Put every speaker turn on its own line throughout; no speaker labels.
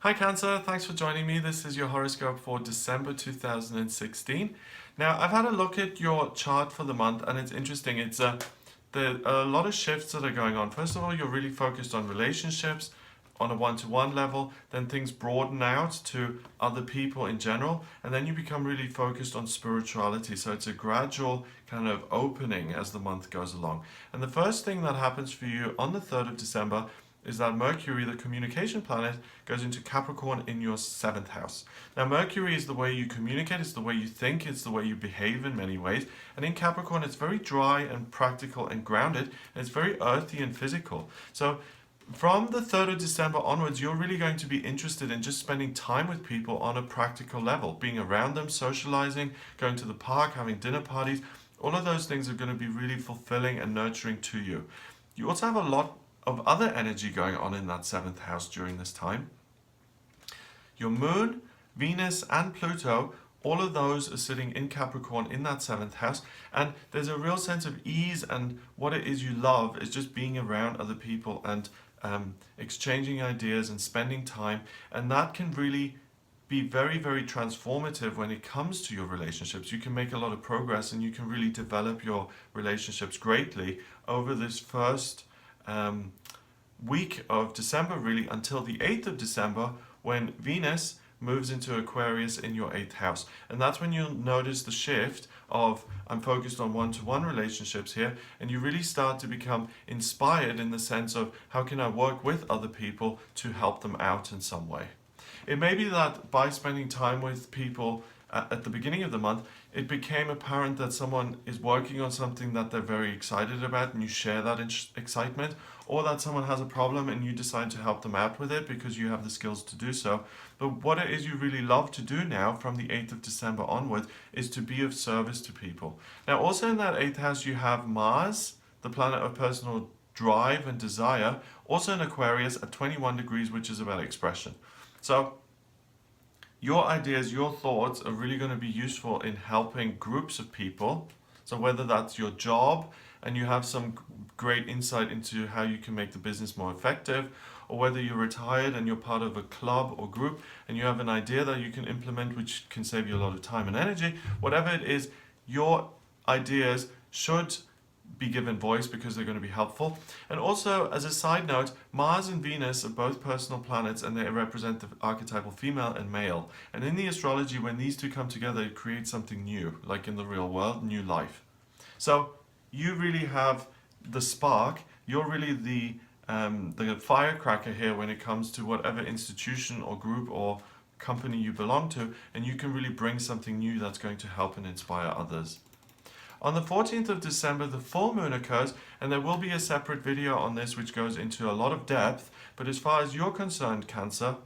Hi Cancer, thanks for joining me. This is your horoscope for December 2016. Now, I've had a look at your chart for the month and it's interesting. There are a lot of shifts that are going on. First of all, you're really focused on relationships on a one-to-one level, then things broaden out to other people in general, and then you become really focused on spirituality. So it's a gradual kind of opening as the month goes along. And the first thing that happens for you on the 3rd of December is that Mercury, the communication planet, goes into Capricorn in your 7th house. Now, Mercury is the way you communicate, it's the way you think, it's the way you behave in many ways. And in Capricorn, it's very dry and practical and grounded, and it's very earthy and physical. So from the 3rd of December onwards, you're really going to be interested in just spending time with people on a practical level, being around them, socializing, going to the park, having dinner parties. All of those things are going to be really fulfilling and nurturing to you. You also have a lot of other energy going on in that 7th house during this time. Your moon, Venus and Pluto, all of those are sitting in Capricorn in that 7th house, and there's a real sense of ease, and what it is you love is just being around other people and exchanging ideas and spending time, and that can really be very, very transformative when it comes to your relationships. You can make a lot of progress and you can really develop your relationships greatly over this first week of December, really until the 8th of December, when Venus moves into Aquarius in your 8th house. And that's when you'll notice the shift of I'm focused on one-to-one relationships here, and you really start to become inspired in the sense of how can I work with other people to help them out in some way. It may be that by spending time with people at the beginning of the month, it became apparent that someone is working on something that they're very excited about and you share that excitement, or that someone has a problem and you decide to help them out with it because you have the skills to do so. But what it is you really love to do now from the 8th of December onwards is to be of service to people. Now, also in that 8th house, you have Mars, the planet of personal drive and desire, also in Aquarius at 21 degrees, which is about expression. So your ideas, your thoughts are really going to be useful in helping groups of people. So whether that's your job and you have some great insight into how you can make the business more effective, or whether you're retired and you're part of a club or group and you have an idea that you can implement which can save you a lot of time and energy, whatever it is, your ideas should be given voice because they're going to be helpful. And also, as a side note, Mars and Venus are both personal planets and they represent the archetypal female and male. And in the astrology, when these two come together, it creates something new, like in the real world, new life. So you really have the spark. You're really the firecracker here when it comes to whatever institution or group or company you belong to, and you can really bring something new that's going to help and inspire others. On the 14th of December, the full moon occurs, and there will be a separate video on this which goes into a lot of depth, but as far as you're concerned, Cancer,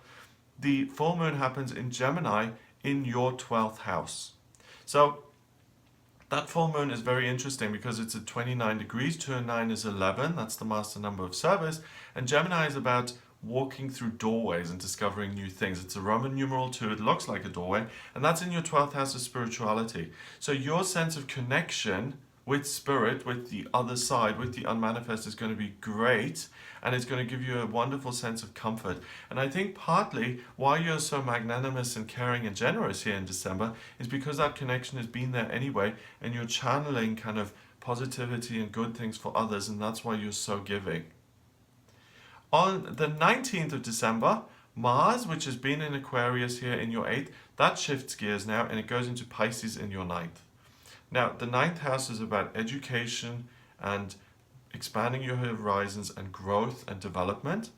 the full moon happens in Gemini in your 12th house. So that full moon is very interesting because it's at 29 degrees, 2 and 9 is 11, that's the master number of service, and Gemini is about walking through doorways and discovering new things. It's a Roman numeral 2, it looks like a doorway, and that's in your 12th house of spirituality. So your sense of connection with spirit, with the other side, with the unmanifest is going to be great, and it's going to give you a wonderful sense of comfort. And I think partly why you're so magnanimous and caring and generous here in December is because that connection has been there anyway, and you're channeling kind of positivity and good things for others, and that's why you're so giving. On the 19th of December, Mars, which has been in Aquarius here in your 8th, that shifts gears now and it goes into Pisces in your 9th. Now, the 9th house is about education and expanding your horizons and growth and development.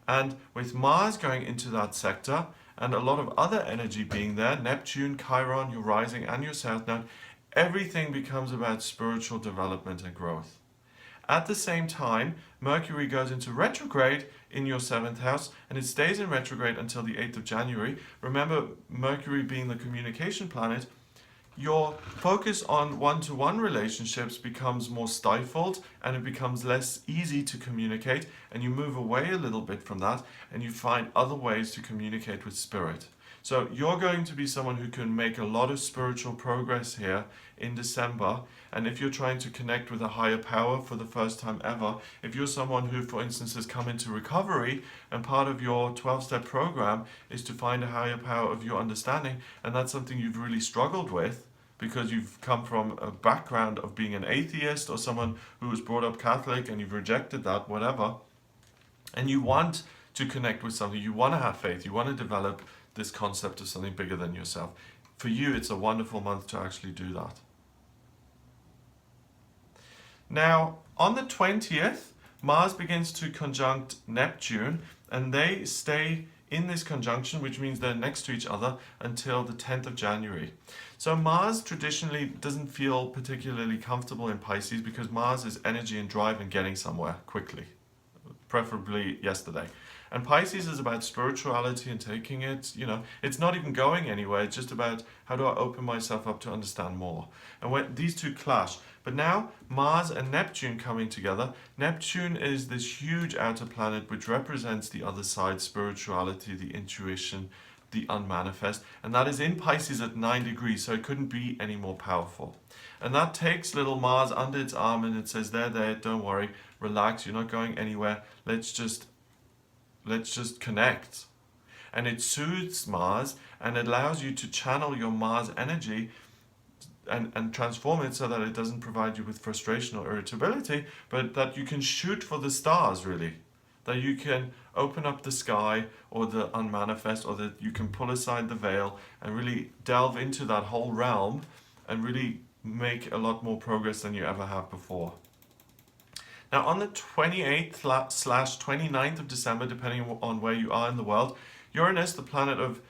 And with Mars going into that sector and a lot of other energy being there, Neptune, Chiron, your rising and your south node, everything becomes about spiritual development and growth. At the same time, Mercury goes into retrograde in your 7th house, and it stays in retrograde until the 8th of January. Remember, Mercury being the communication planet, your focus on one-to-one relationships becomes more stifled and it becomes less easy to communicate, and you move away a little bit from that and you find other ways to communicate with spirit. So you're going to be someone who can make a lot of spiritual progress here in December. And if you're trying to connect with a higher power for the first time ever, if you're someone who, for instance, has come into recovery and part of your 12-step program is to find a higher power of your understanding, and that's something you've really struggled with because you've come from a background of being an atheist or someone who was brought up Catholic and you've rejected that, whatever, and you want to connect with something, you want to have faith, you want to develop this concept of something bigger than yourself. For you, it's a wonderful month to actually do that. Now, on the 20th, Mars begins to conjunct Neptune, and they stay in this conjunction, which means they're next to each other until the 10th of January. So Mars traditionally doesn't feel particularly comfortable in Pisces because Mars is energy and drive and getting somewhere quickly, preferably yesterday. And Pisces is about spirituality and taking it, it's not even going anywhere. It's just about how do I open myself up to understand more. And when these two clash, but now Mars and Neptune coming together, Neptune is this huge outer planet which represents the other side, spirituality, the intuition, the unmanifest. And that is in Pisces at 9 degrees, so it couldn't be any more powerful. And that takes little Mars under its arm and it says, there, don't worry, relax, you're not going anywhere. Let's just connect. And it soothes Mars and allows you to channel your Mars energy and transform it so that it doesn't provide you with frustration or irritability, but that you can shoot for the stars, really. That you can open up the sky or the unmanifest, or that you can pull aside the veil and really delve into that whole realm and really make a lot more progress than you ever have before. Now, on the 28th/29th of December, depending on where you are in the world, Uranus, the planet of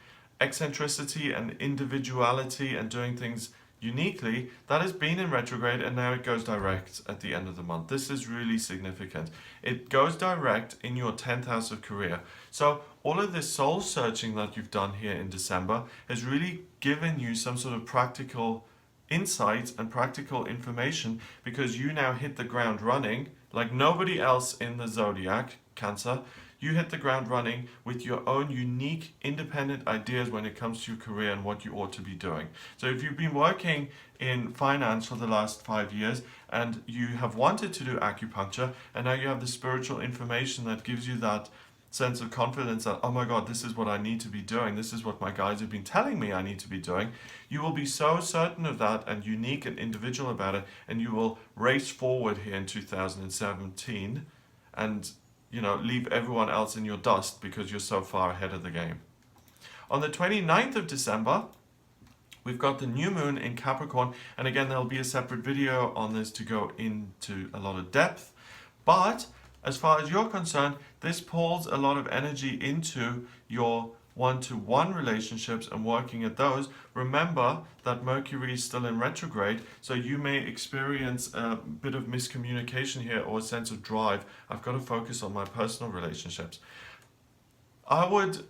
eccentricity and individuality and doing things uniquely, that has been in retrograde and now it goes direct at the end of the month. This is really significant. It goes direct in your 10th house of career. So all of this soul searching that you've done here in December has really given you some sort of practical insights and practical information, because you now hit the ground running like nobody else in the zodiac, Cancer. You hit the ground running with your own unique, independent ideas when it comes to your career and what you ought to be doing. So if you've been working in finance for the last 5 years and you have wanted to do acupuncture, and now you have the spiritual information that gives you that sense of confidence that, oh my God, this is what I need to be doing, this is what my guides have been telling me I need to be doing, you will be so certain of that and unique and individual about it, and you will race forward here in 2017 and leave everyone else in your dust because you're so far ahead of the game. On the 29th of December, we've got the new moon in Capricorn, and again, there'll be a separate video on this to go into a lot of depth. But as far as you're concerned, this pulls a lot of energy into your one-to-one relationships and working at those. Remember that Mercury is still in retrograde, so you may experience a bit of miscommunication here or a sense of drive. I've got to focus on my personal relationships. I would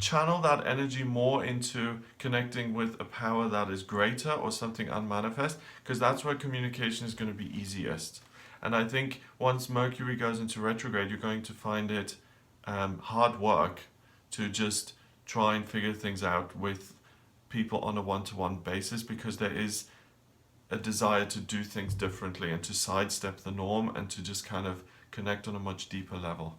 channel that energy more into connecting with a power that is greater or something unmanifest, because that's where communication is going to be easiest. And I think once Mercury goes into retrograde, you're going to find it hard work to just try and figure things out with people on a one-to-one basis, because there is a desire to do things differently and to sidestep the norm and to just kind of connect on a much deeper level.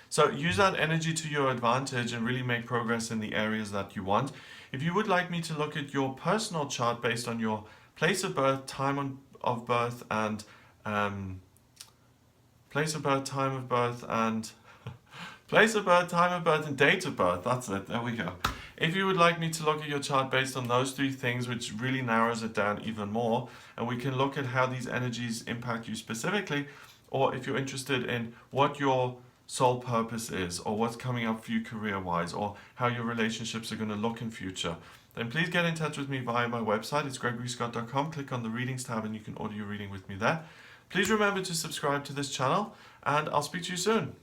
So use that energy to your advantage and really make progress in the areas that you want. If you would like me to look at your personal chart based on your place of birth, time of birth, and place of birth, time of birth, and date of birth, that's it, there we go. If you would like me to look at your chart based on those three things, which really narrows it down even more, and we can look at how these energies impact you specifically, or if you're interested in what your soul purpose is, or what's coming up for you career-wise, or how your relationships are going to look in future, then please get in touch with me via my website. It's gregoryscott.com. Click on the readings tab and you can order your reading with me there. Please remember to subscribe to this channel, and I'll speak to you soon.